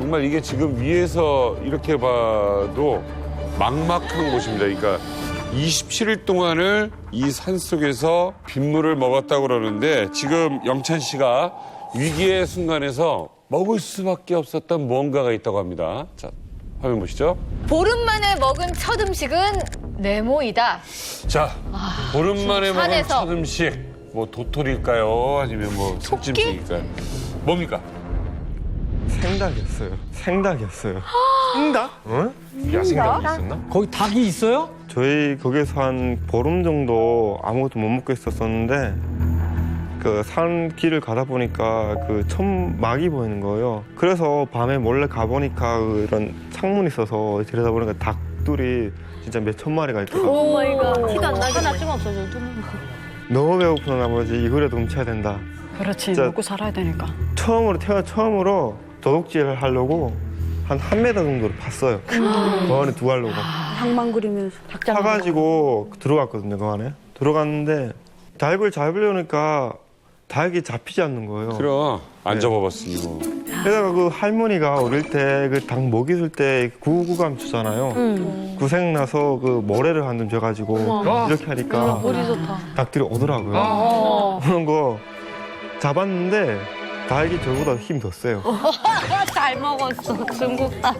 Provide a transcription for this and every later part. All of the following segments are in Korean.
정말 이게 지금 위에서 이렇게 봐도 막막한 곳입니다. 그러니까 27일 동안을 이 산속에서 빗물을 먹었다고 그러는데 지금 영찬 씨가 위기의 순간에서 먹을 수밖에 없었던 무언가가 있다고 합니다. 자, 화면 보시죠. 보름 만에 먹은 첫 음식은 네모이다. 자, 보름 만에 먹은 산에서. 첫 음식. 뭐 도토리일까요? 아니면 뭐 살찜식일까요? 뭡니까? 생닭이었어요. 생닭이었어요. 생닭? 어? 야생닭이 있었나? 거기 닭이 있어요? 저희 거기서 한 보름 정도 아무것도 못 먹고 있었었는데 그 산 길을 가다 보니까 그 천막이 보이는 거예요. 그래서 밤에 몰래 가보니까 이런 창문이 있어서 들여다보니까 닭들이 진짜 몇 천 마리가 있더라고요. 오 마이 갓. 티가 안 나게 하나쯤 없어져도. 너무 배고픈 나머지 이거라도 훔쳐야 된다. 그렇지. 진짜- 먹고 살아야 되니까. 태어나 처음으로 도둑질을 하려고 한 1m 정도를 봤어요. 그 안에 두가려고. 항만 그리면서. 사가지고 들어갔거든요, 그 안에. 들어갔는데 닭을 잡으려니까 닭이 잡히지 않는 거예요. 그럼 안 잡아봤으니 뭐. 게다가 그 할머니가 어릴 때 그 닭 먹이 줄 때 구구감 주잖아요. 그 생각나서 그 모래를 한 점 줘가지고 이렇게 하니까 닭들이 오더라고요. 그런 거 잡았는데 닭이 저보다 힘이 더 세요. 잘 먹었어. 중국 닭.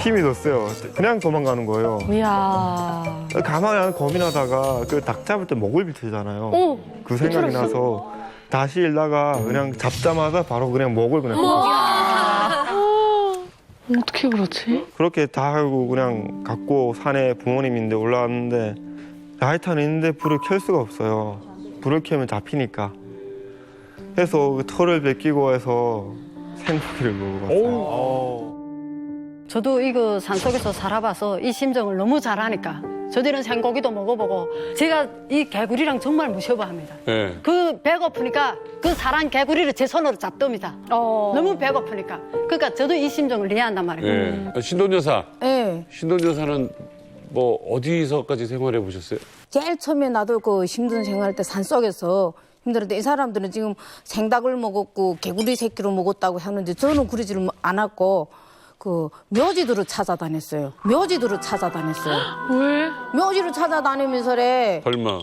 힘이 더 세요. 그냥 도망가는 거예요. 이야. 가만히 안 고민하다가 그 닭 잡을 때 목을 비틀잖아요. 그 생각이 나서 다시 일다가 그냥 잡자마자 바로 그냥 목을 그냥 어떻게 그렇지? 그렇게 다 하고 그냥 갖고 산에 부모님인데 올라왔는데 라이터는 있는데 불을 켤 수가 없어요. 불을 켜면 잡히니까. 해서 그 털을 벗기고 해서 생고기를 먹어봤어요. 저도 이거 산속에서 살아봐서 이 심정을 너무 잘 아니까 저도 이런 생고기도 먹어보고 제가 이 개구리랑 정말 무서워합니다. 네. 그 배고프니까 그 사람 개구리를 제 손으로 잡답니다. 너무 배고프니까. 그러니까 저도 이 심정을 이해한단 말이에요. 네. 신돈 여사. 네. 신돈 여사는 뭐 어디서까지 생활해 보셨어요? 제일 처음에 나도 그 힘든 생활할 때 산속에서 힘들었는데 이 사람들은 지금 생닭을 먹었고 개구리 새끼를 먹었다고 하는데 저는 그러지를 않았고 그 묘지들을 찾아다녔어요. 묘지들을 찾아다녔어요. 왜? 묘지를 찾아다니면서래 설마.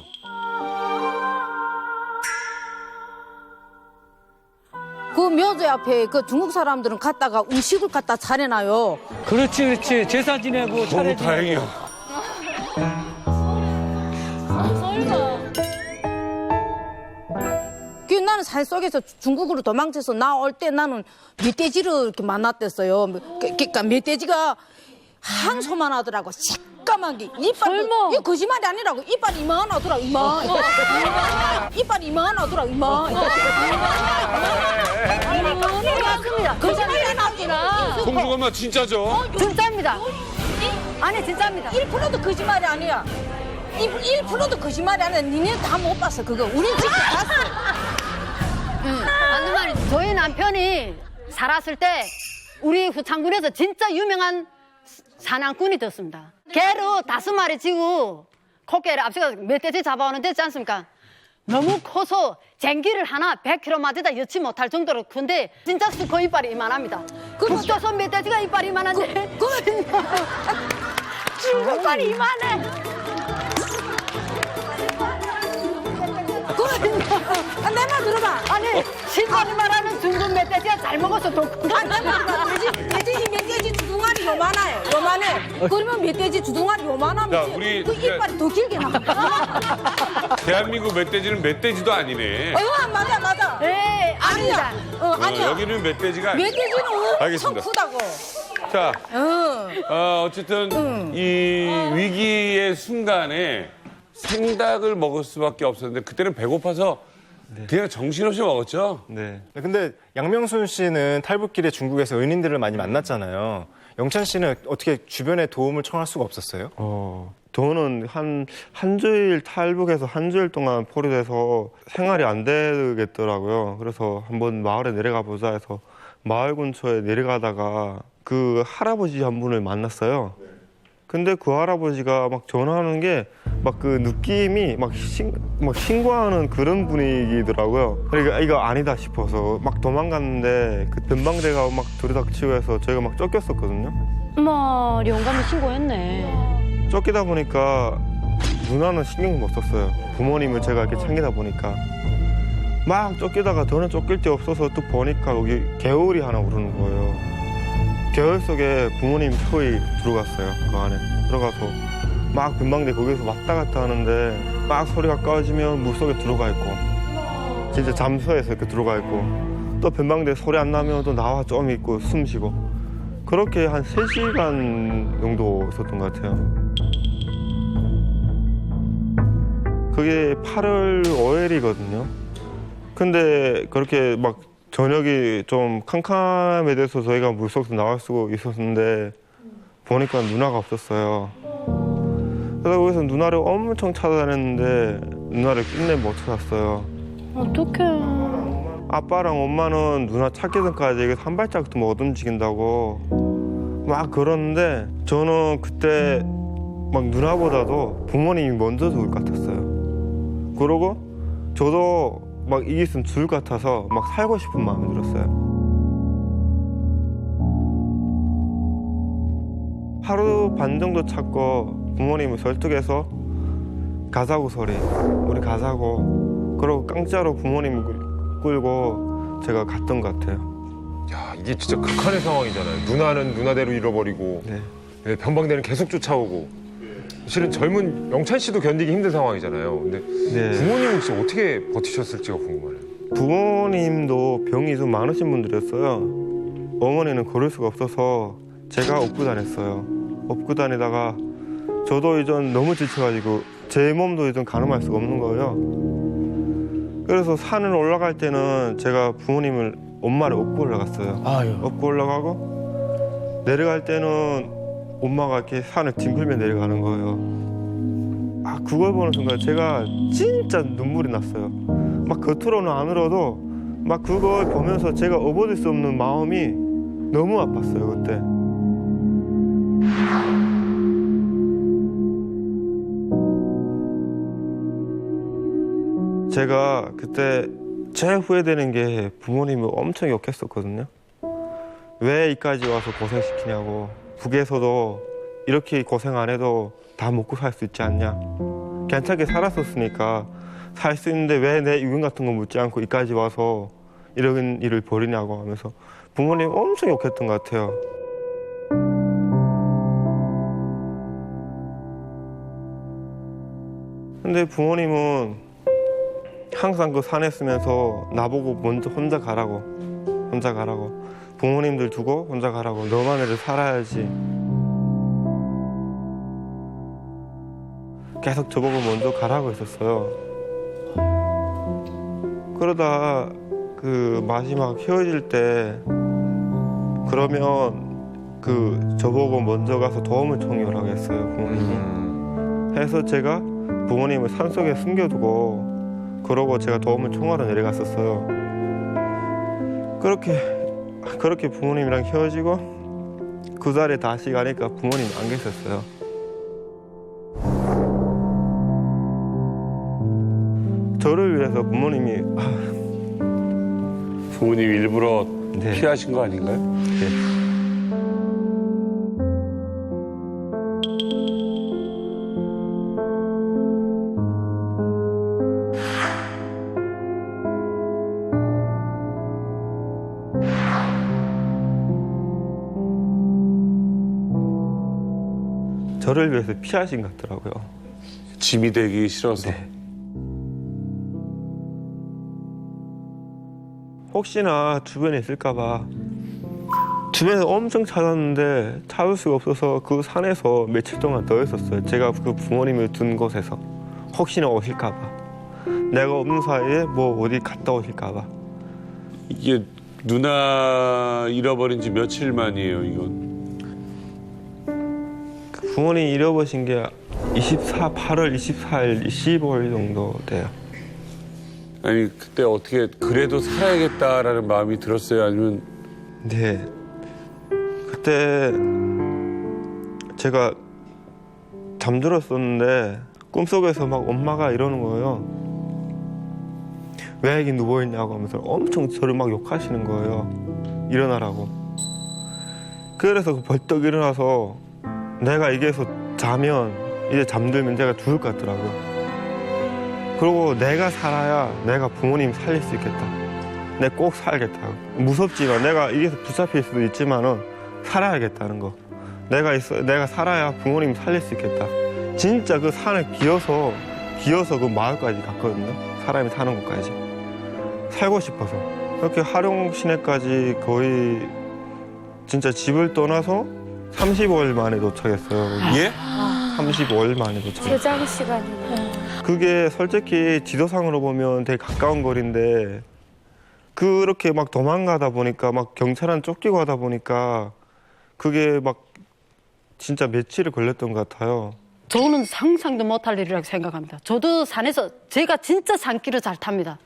그 묘지 앞에 그 중국 사람들은 갔다가 음식을 갖다 차려놔요. 그렇지, 그렇지. 제사 지내고 너무 차례 지내고. 다행이야. 그 나는 산속에서 중국으로 도망쳐서 나올 때 나는 멧돼지를 이렇게 만났댔어요. 그러니까 멧돼지가 한 소만 하더라고. 새까만 게 이빨도 이거 거짓말이 아니라고. 이빨이 이만하더라고. 이빨이 이만하더라고. 맞습니다. 거짓말이 아니라. 송중엄마 진짜죠? 진짜입니다. 아니, 진짜입니다. 1%도 거짓말이 아니야. 1%도 거짓말이 아니야. 니네 다 못 봤어 그거. 우린 직접 봤어. 맞는 말이 저희 남편이 살았을 때 우리 후창군에서 진짜 유명한 사냥꾼이 됐습니다. 개로 5마리 지고 코끼리 앞서가 멧돼지 잡아오는데 있지 않습니까? 너무 커서 쟁기를 하나 100kg 맞에다 여치 못할 정도로 큰데 진짜 수컷 이빨이 이만합니다. 북조선 멧돼지가 이빨이 이만한데 중국 이빨이 이만해. 내 말 들어봐. 아니 신선이 말하는 중국 멧돼지가 잘 먹어서 더 크다. 내 말 들어봐. 멧돼지 주둥아리 요만해요. 요만해. 그러면 멧돼지 주둥아리 요만하면 야, 우리 그 이빨이 더 길게 나와. 대한민국 멧돼지는 멧돼지도 아니네. 맞아. 네, 아닙니다. 아니야. 여기는 멧돼지가 아니야. 멧돼지는 엄청 알겠습니다. 크다고. 자, 어쨌든 이 위기의 순간에 생닭을 먹을 수밖에 없었는데 그때는 배고파서 그냥 정신없이 먹었죠? 네. 근데 양명순 씨는 탈북길에 중국에서 은인들을 많이 만났잖아요. 영찬 씨는 어떻게 주변에 도움을 청할 수가 없었어요? 저는 한 주일 탈북해서 한 주일 동안 포로돼서 생활이 안 되겠더라고요. 그래서 한번 마을에 내려가 보자 해서 마을 근처에 내려가다가 그 할아버지 한 분을 만났어요. 근데 그 할아버지가 막 전화하는 게 막 그 느낌이 막 신고하는 그런 분위기더라고요. 그러니까 이거 아니다 싶어서 막 도망갔는데 그 변방대가 막 들이닥치고 해서 저희가 막 쫓겼었거든요. 엄마 영감이 신고했네. 쫓기다 보니까 누나는 신경 못 썼어요. 부모님을 제가 이렇게 챙기다 보니까 막 쫓기다가 저는 쫓길 데 없어서 또 보니까 여기 개울이 하나 오르는 거예요. 개울 속에 부모님 거의 들어갔어요. 그 안에 들어가서 막 금방대 거기서 왔다 갔다 하는데 막 소리가 꺼지면 물속에 들어가 있고 진짜 잠수해서 이렇게 들어가 있고 또 변방대 소리 안 나면 또 나와 좀 있고 숨 쉬고 그렇게 한 3시간 정도 있었던 것 같아요. 그게 8월 5일이거든요. 근데 그렇게 막 저녁이 좀 캄캄해져서 저희가 물속에서 나올 수가 있었는데 보니까 누나가 없었어요. 그래서 거기서 누나를 엄청 찾아다녔는데 누나를 끝내 못 찾았어요. 어떡해. 아빠랑 엄마는 누나 찾기 전까지 여기서 한 발짝도 못 움직인다고 막 그러는데 저는 그때 막 누나보다도 부모님이 먼저 죽을 것 같았어요. 그러고 저도 막 이게 있으면 죽을 것 같아서 막 살고 싶은 마음이 들었어요. 하루 반 정도 찾고 부모님을 설득해서 가자고 소리 우리 가자고 그러고 깡짜로 부모님을 끌고 제가 갔던 것 같아요. 야, 이게 진짜 극한의 상황이잖아요. 누나는 누나대로 잃어버리고 네. 변방대는 계속 쫓아오고 사실은 젊은 영찬 씨도 견디기 힘든 상황이잖아요. 근데 네. 부모님은 진짜 어떻게 버티셨을지가 궁금하네요. 부모님도 병이 좀 많으신 분들이었어요. 어머니는 걸을 수가 없어서 제가 업고 다녔어요. 업고 다니다가 저도 이제 너무 지쳐가지고 제 몸도 이제 가늠할 수가 없는 거예요. 그래서 산을 올라갈 때는 제가 부모님을 엄마를 업고 올라갔어요. 업고 올라가고 내려갈 때는 엄마가 이렇게 산을 뒹굴며 내려가는 거예요. 아 그걸 보는 순간 제가 진짜 눈물이 났어요. 막 겉으로는 안 울어도 막 그걸 보면서 제가 업어줄 수 없는 마음이 너무 아팠어요 그때. 제가 그때 제일 후회되는 게 부모님을 엄청 욕했었거든요. 왜 이까지 와서 고생시키냐고. 북에서도 이렇게 고생 안 해도 다 먹고 살 수 있지 않냐. 괜찮게 살았었으니까 살 수 있는데 왜 내 유행 같은 거 묻지 않고 이까지 와서 이런 일을 벌이냐고 하면서 부모님 엄청 욕했던 것 같아요. 근데 부모님은 항상 그 산에 있으면서 나보고 먼저 혼자 가라고 부모님들 두고 혼자 가라고 너만이라도 살아야지 계속 저보고 먼저 가라고 했었어요. 그러다 그 마지막 헤어질 때 그러면 그 저보고 먼저 가서 도움을 청요라고 했어요 부모님이. 해서 제가 부모님을 산속에 숨겨두고 그러고 제가 도움을 청하러 내려갔었어요. 그렇게 부모님이랑 헤어지고 그 자리에 다시 가니까 부모님이 안 계셨어요. 저를 위해서 부모님이 부모님 일부러 네. 피하신 거 아닌가요? 네. 저를 위해서 피하신 것 같더라고요. 짐이 되기 싫어서. 네. 혹시나 주변에 있을까봐 주변에서 엄청 찾았는데 찾을 수가 없어서 그 산에서 며칠 동안 더 있었어요. 제가 그 부모님을 둔 곳에서 혹시나 오실까봐 내가 없는 사이에 뭐 어디 갔다 오실까봐. 이게 누나 잃어버린 지 며칠 만이에요, 이건? 부모님 잃어버리신 게 8월 24일, 25일 정도 돼요. 아니, 그때 어떻게 그래도 살아야겠다라는 마음이 들었어요? 아니면? 네. 그때 제가 잠들었었는데 꿈속에서 막 엄마가 이러는 거예요. 왜 여기 누워있냐고 하면서 엄청 저를 막 욕하시는 거예요. 일어나라고. 그래서 벌떡 일어나서 내가 여기에서 자면 이제 잠들면 내가 죽을 것 같더라고. 그리고 내가 살아야 내가 부모님 살릴 수 있겠다. 내가 꼭 살겠다. 무섭지만 내가 여기서 붙잡힐 수도 있지만은 살아야겠다는 거. 내가 살아야 부모님 살릴 수 있겠다. 진짜 그 산을 기어서 그 마을까지 갔거든요. 사람이 사는 곳까지. 살고 싶어서. 그렇게 하룡 시내까지 거의 진짜 집을 떠나서 35일 만에 도착했어요. 예? 35일 만에 도착했어요. 제장 시간이네. 그게 솔직히 지도상으로 보면 되게 가까운 거리인데 그렇게 막 도망가다 보니까 막 경찰한 쫓기고 하다 보니까 그게 막 진짜 며칠이 걸렸던 것 같아요. 저는 상상도 못할 일이라고 생각합니다. 저도 산에서 제가 진짜 산길을 잘 탑니다.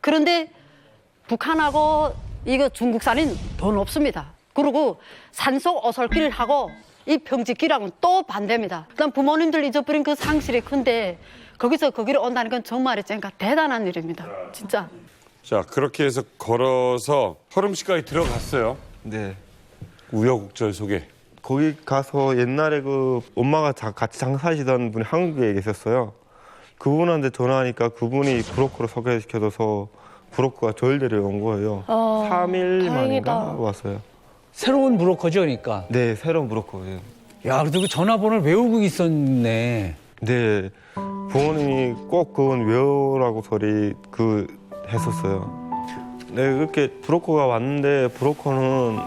그런데 북한하고 이거 중국산은 더 높습니다. 그리고 산속 오솔길하고 이 평지길하고는 또 반대입니다. 그다음 부모님들 잊어버린 그 상실이 큰데 거기서 거기를 온다는 건 정말 진짜 대단한 일입니다. 진짜. 자, 그렇게 해서 걸어서 허름시까지 들어갔어요. 네. 우여곡절 속에. 거기 가서 옛날에 그 엄마가 같이 장사하시던 분이 한국에 계셨어요. 그분한테 전화하니까 그분이 브로커로 소개시켜줘서 브로커가 저를 데려온 거예요. 3일 만인가 왔어요. 새로운 브로커죠, 그러니까. 네, 새로운 브로커예요. 야, 그래도 그 전화번호를 외우고 있었네. 네, 부모님이 꼭 그건 외우라고 소리 했었어요. 네, 그렇게 브로커가 왔는데 브로커는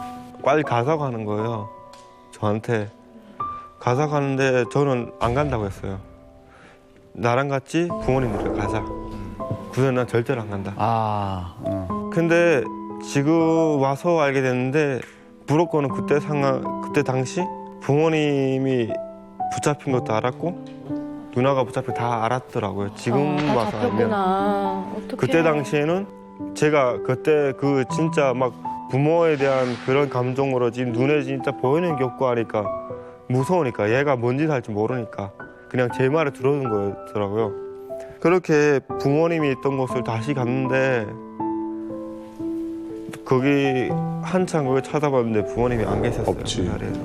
빨리 가자고 하는 거예요. 저한테. 가자고 하는데 저는 안 간다고 했어요. 나랑 같이 부모님들이랑 가자. 그래서 난 절대로 안 간다. 근데 지금 와서 알게 됐는데 브로커는 그때 당시 부모님이 붙잡힌 것도 알았고 누나가 붙잡힌 다 알았더라고요. 지금 와서 알면. 어떡해. 그때 당시에는 제가 그때 그 진짜 막 부모에 대한 그런 감정으로 지금 눈에 진짜 보이는 게 없고 하니까 무서우니까 얘가 뭔지 할지 모르니까 그냥 제 말을 들어준 거더라고요. 그렇게 부모님이 있던 곳을 다시 갔는데 거기 한참 거기 찾아봤는데 부모님이 안 계셨어요. 없지. 그 자리에서.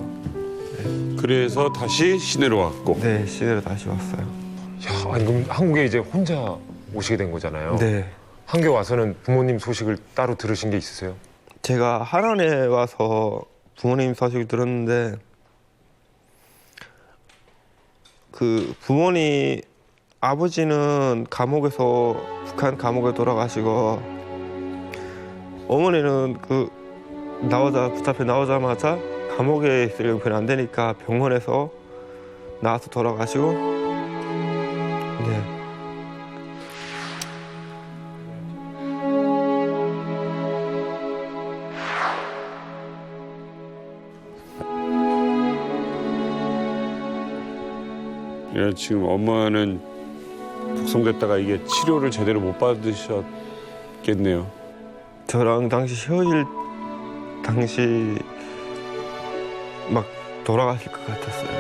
그래서 다시 시내로 왔고. 네, 시내로 다시 왔어요. 야, 아니 그럼 한국에 이제 혼자 오시게 된 거잖아요. 네. 한국에 와서는 부모님 소식을 따로 들으신 게 있으세요? 제가 하란에 와서 부모님 소식을 들었는데 그 부모님 아버지는 감옥에서 북한 감옥에 돌아가시고 어머니는 그 붙잡혀 나오자마자 감옥에 있을 형편이 안 되니까 병원에서 나와서 돌아가시고 네. 예, 지금 엄마는 북송됐다가 이게 치료를 제대로 못 받으셨겠네요. 저랑 당시 헤어질 당시 막 돌아가실 것 같았어요.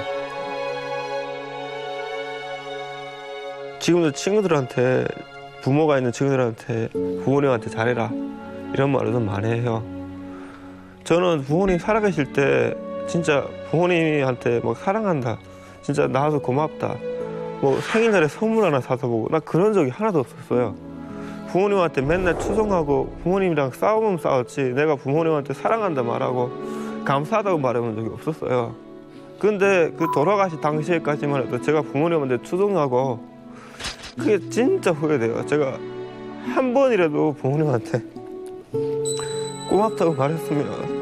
지금도 친구들한테 부모가 있는 친구들한테 부모님한테 잘해라 이런 말을 좀 많이 해요. 저는 부모님 살아계실 때 진짜 부모님한테 막 사랑한다, 진짜 나와서 고맙다, 뭐 생일날에 선물 하나 사서 보고 나 그런 적이 하나도 없었어요. 부모님한테 맨날 투정하고 부모님이랑 싸우면 싸웠지 내가 부모님한테 사랑한다 말하고 감사하다고 말해본 적이 없었어요. 근데 그 돌아가신 당시에까지만 해도 제가 부모님한테 투정하고 그게 진짜 후회돼요. 제가 한 번이라도 부모님한테 고맙다고 말했으면